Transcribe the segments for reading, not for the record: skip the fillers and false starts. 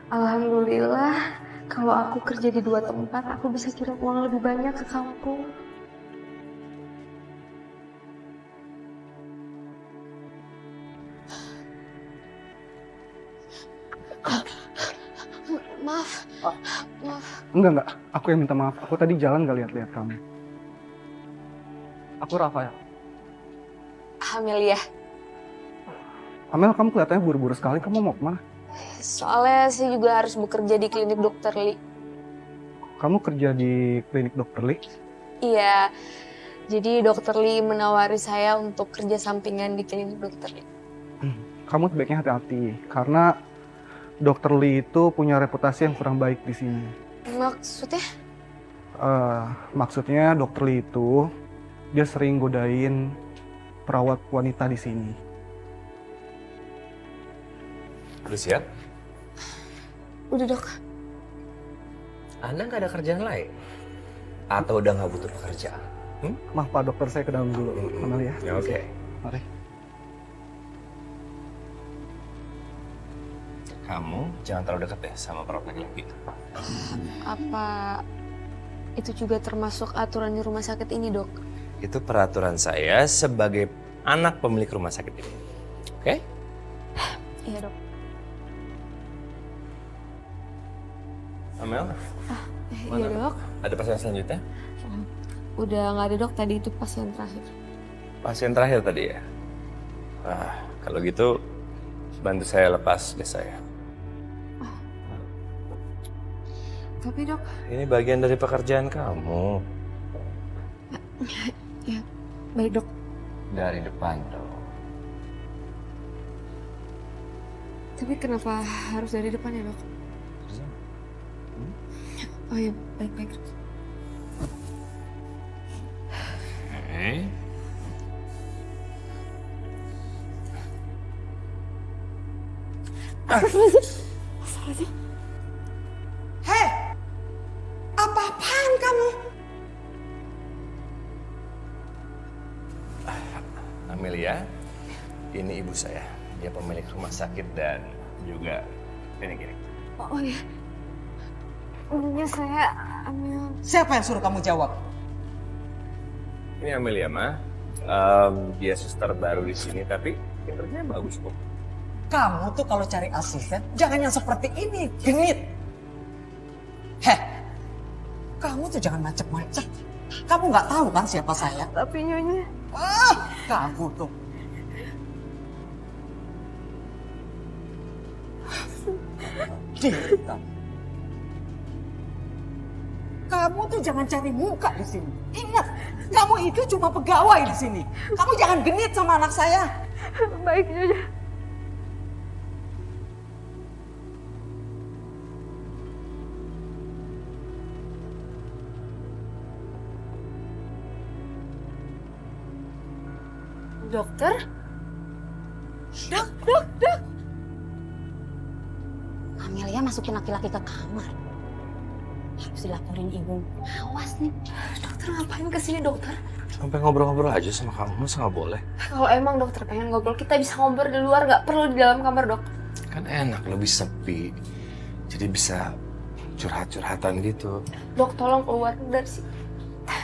Alhamdulillah, kalau aku kerja di 2 tempat, aku bisa kirim uang lebih banyak ke kampung. Maaf, maaf. Enggak. Aku yang minta maaf. Aku tadi jalan gak lihat-lihat kamu. Aku Rafael. Amelia, Amel, kamu kelihatannya buru-buru sekali. Kamu mau kemana? soalnya saya juga harus bekerja di klinik dokter Li. Kamu kerja di klinik dokter Lee? Iya, jadi dokter Li menawari saya untuk kerja sampingan di klinik dokter Li. Kamu sebaiknya hati-hati. Karena dokter Lee itu punya reputasi yang kurang baik di sini. Maksudnya? Maksudnya dokter Lee itu dia sering godain perawat wanita di sini. Udah siap? Udah dok. Anda nggak ada kerjaan lain? Atau udah nggak butuh pekerjaan? Maaf Pak dokter, saya ke dalam dulu. Amelia. Ya, oke. Mari. Kamu jangan terlalu dekat ya sama perawat laki-laki. Apa itu juga termasuk aturan di rumah sakit ini dok? Itu peraturan saya sebagai anak pemilik rumah sakit ini. Oke? Iya dok. Amel, Iya dok. ada pasien selanjutnya? Udah nggak ada dok, tadi itu pasien terakhir. Pasien terakhir tadi ya? Kalau gitu bantu saya lepas des saya. Tapi dok, Ini bagian dari pekerjaan kamu. ya baik dok. Dari depan dong. Tapi kenapa harus dari depan ya dok? Oh ya, baik-baik dok. Oke. Astagfirullahaladzim. Hei, apa-apaan kamu? Amelia, ini ibu saya. Dia pemilik rumah sakit dan juga klinik ini. Oh ya, ini saya ambil. Siapa yang suruh kamu jawab? Ini Amelia, Ma. Dia suster baru di sini, tapi kinerjanya bagus kok. Kamu tuh kalau cari asisten, jangan yang seperti ini, genit. Heh, kamu tuh jangan macem-macem. Kamu nggak tahu kan siapa saya? Tapi nyonya. Kamu tuh. Diri kamu. Kamu tuh jangan cari muka di sini. Ingat, kamu itu cuma pegawai di sini. Kamu jangan genit sama anak saya. Baik nyonya. Dokter? Dok. Amelia masukin laki-laki ke kamar. Harus dilaporin ibu. Awas nih. Dokter ngapain kesini dokter? Sampai ngobrol-ngobrol aja sama kamu, masa nggak boleh? Kalau emang dokter pengen ngobrol, kita bisa ngobrol di luar, nggak perlu di dalam kamar dok. Kan enak, lebih sepi. Jadi bisa curhat-curhatan gitu. Dok, tolong keluar dari sini.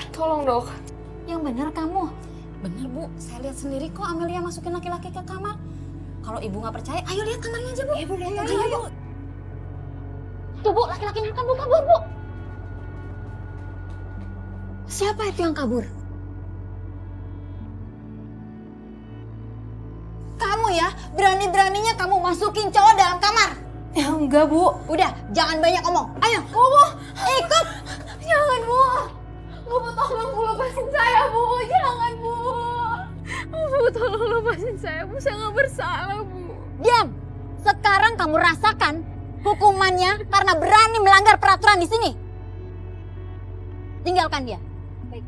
Tolong dok. Yang bener kamu. Bener bu, saya lihat sendiri kok Amelia masukin laki-laki ke kamar. Kalau ibu nggak percaya, ayo lihat kamarnya aja bu. Ibu lihat aja ayo. Tuh bu, laki-lakinya kan bu kabur bu. Siapa itu yang kabur? Kamu ya, berani-beraninya kamu masukin cowok dalam kamar. Ya enggak bu. Udah, jangan banyak omong. Ayo, bu, ikut. Jangan bu. Bu, tolong bu, lepasin saya bu. Jangan bu. Bu, tolong lepasin saya bu. Saya nggak bersalah bu. Diam. Sekarang kamu rasakan hukumannya karena berani melanggar peraturan di sini. Tinggalkan dia. Baik.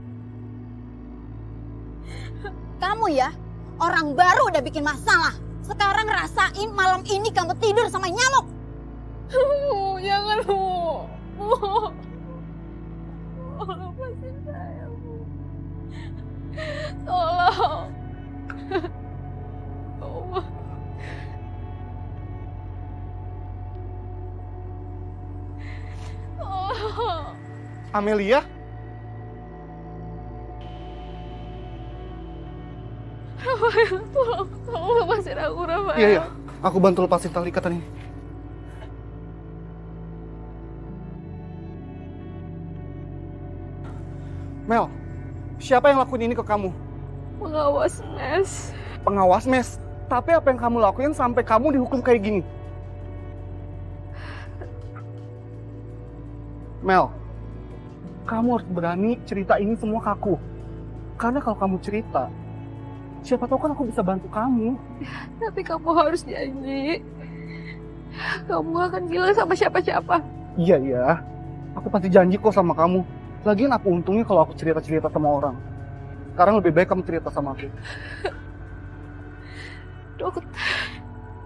Kamu ya, orang baru udah bikin masalah. Sekarang rasain malam ini kamu tidur sama nyamuk. Bu, jangan bu. Bu. Bu, lepasin saya bu. Tolong. Tolong. Amelia? Rafael, tolong lepasin aku, Rafael. Iya, iya. Aku bantu lepasin tali ikatan ini. Mel, siapa yang lakuin ini ke kamu? Pengawas mes. Pengawas mes. Tapi apa yang kamu lakuin sampai kamu dihukum kayak gini? Mel, kamu harus berani cerita ini semua ke aku. Karena kalau kamu cerita, siapa tahu kan aku bisa bantu kamu. Tapi kamu harus janji. Kamu gak akan bilang sama siapa-siapa. Iya, iya. Aku pasti janji kok sama kamu. Lagian apa untungnya kalau aku cerita-cerita sama orang? Sekarang lebih baik kamu cerita sama aku.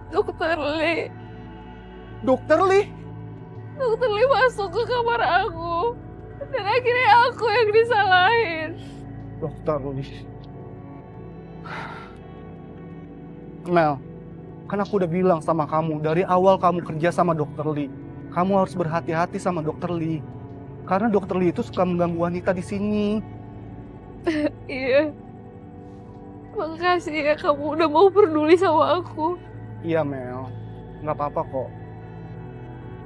Dokter Lee. Dokter Lee? Dokter Lee masuk ke kamar aku. Dan akhirnya aku yang disalahin. Dokter Lee. Mel, kan aku udah bilang sama kamu dari awal kamu kerja sama Dokter Lee. Kamu harus berhati-hati sama Dokter Lee. Karena Dokter Lee itu suka mengganggu wanita di sini. Iya. Makasih ya kamu udah mau peduli sama aku. Iya Mel, nggak apa-apa kok.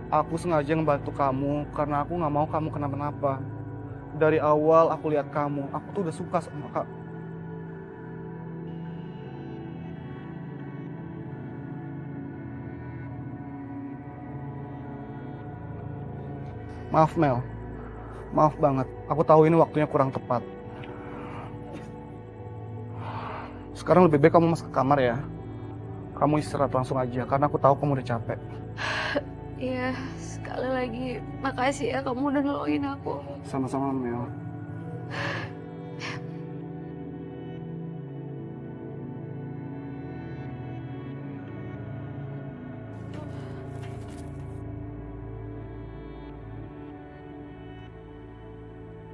Aku sengaja ngebantu kamu karena aku nggak mau kamu kenapa-napa. Dari awal aku lihat kamu, aku tuh udah suka sama kamu. Maaf Mel, maaf banget. Aku tahu ini waktunya kurang tepat. Sekarang lebih baik kamu masuk ke kamar ya. Kamu istirahat langsung aja, karena aku tahu kamu udah capek. Iya, sekali lagi makasih ya kamu udah nolongin aku. Sama-sama Mel.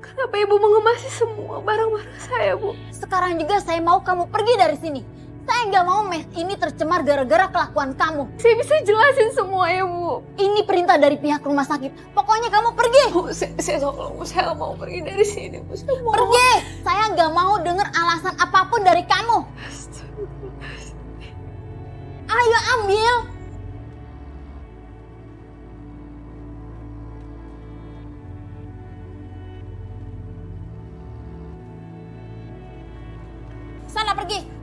Kenapa ibu mengemasi semua barang-barang saya, Bu? Sekarang juga saya mau kamu pergi dari sini. Saya nggak mau mes ini tercemar gara-gara kelakuan kamu. Saya bisa jelasin semua ya, Bu. Ini perintah dari pihak rumah sakit. Pokoknya kamu pergi. Bu, saya tolong, Bu. Saya mau pergi dari sini, Bu. Saya mau. Pergi. Saya nggak mau dengar alasan apapun dari kamu. Ayo ambil. Sana pergi.